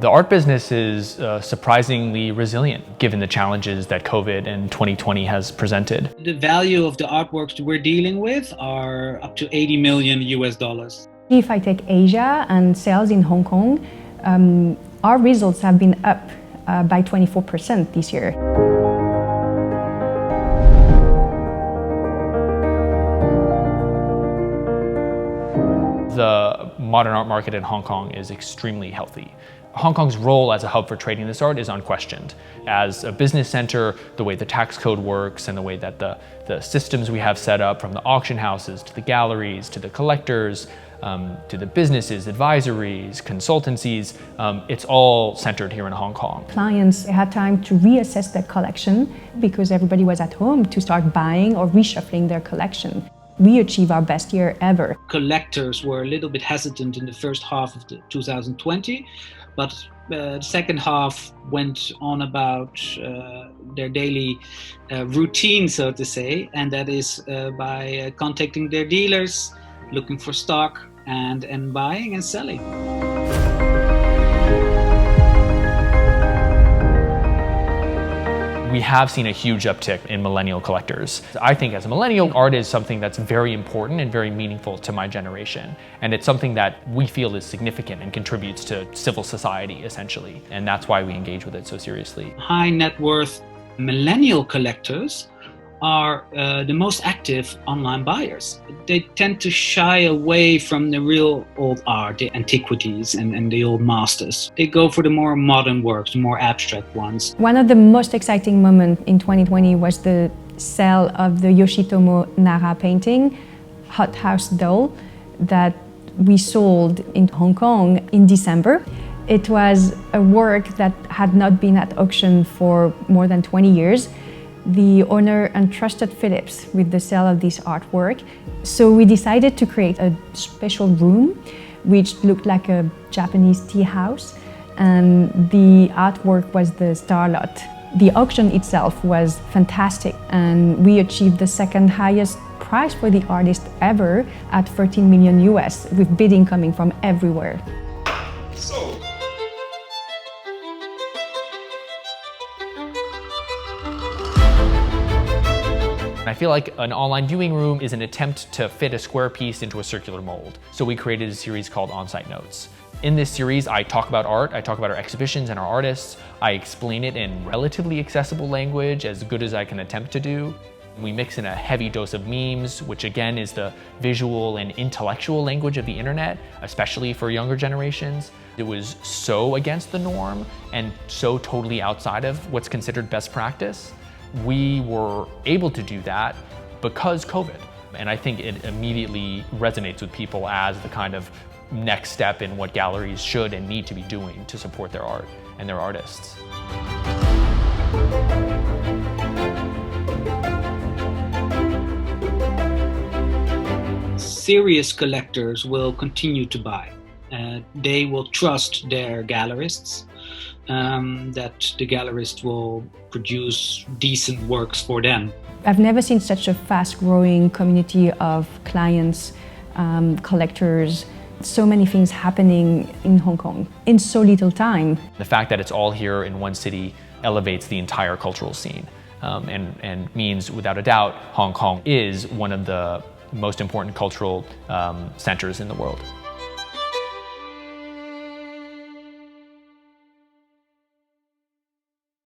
The art business is surprisingly resilient given the challenges that COVID and 2020 has presented. The value of the artworks we're dealing with are up to 80 million US dollars. If I take Asia and sales in Hong Kong, our results have been up by 24% this year. The modern art market in Hong Kong is extremely healthy. Hong Kong's role as a hub for trading this art is unquestioned. As a business center, the way the tax code works and the way that the systems we have set up, from the auction houses to the galleries to the collectors, to the businesses, advisories, consultancies, it's all centered here in Hong Kong. Clients had time to reassess their collection because everybody was at home to start buying or reshuffling their collection. We achieved our best year ever. Collectors were a little bit hesitant in the first half of 2020, but the second half went on about their daily routine, so to say, and that is by contacting their dealers, looking for stock, and buying and selling. We have seen a huge uptick in millennial collectors. I think as a millennial, art is something that's very important and very meaningful to my generation. And it's something that we feel is significant and contributes to civil society, essentially. And that's why we engage with it so seriously. High net worth millennial collectors are the most active online buyers. They tend to shy away from the real old art, the antiquities and the old masters. They go for the more modern works, the more abstract ones. One of the most exciting moments in 2020 was the sale of the Yoshitomo Nara painting, Hot House Doll, that we sold in Hong Kong in December. It was a work that had not been at auction for more than 20 years. The owner entrusted Philips with the sale of this artwork. So we decided to create a special room which looked like a Japanese tea house, and the artwork was the star lot. The auction itself was fantastic, and we achieved the second highest price for the artist ever at 13 million US, with bidding coming from everywhere. I feel like an online viewing room is an attempt to fit a square piece into a circular mold. So we created a series called On-Site Notes. In this series, I talk about art, I talk about our exhibitions and our artists. I explain it in relatively accessible language, as good as I can attempt to do. We mix in a heavy dose of memes, which again is the visual and intellectual language of the internet, especially for younger generations. It was so against the norm and so totally outside of what's considered best practice. We were able to do that because COVID. And I think it immediately resonates with people as the kind of next step in what galleries should and need to be doing to support their art and their artists. Serious collectors will continue to buy. They will trust their gallerists, that the gallerist will produce decent works for them. I've never seen such a fast-growing community of clients, collectors, so many things happening in Hong Kong in so little time. The fact that it's all here in one city elevates the entire cultural scene and means, without a doubt, Hong Kong is one of the most important cultural centers in the world.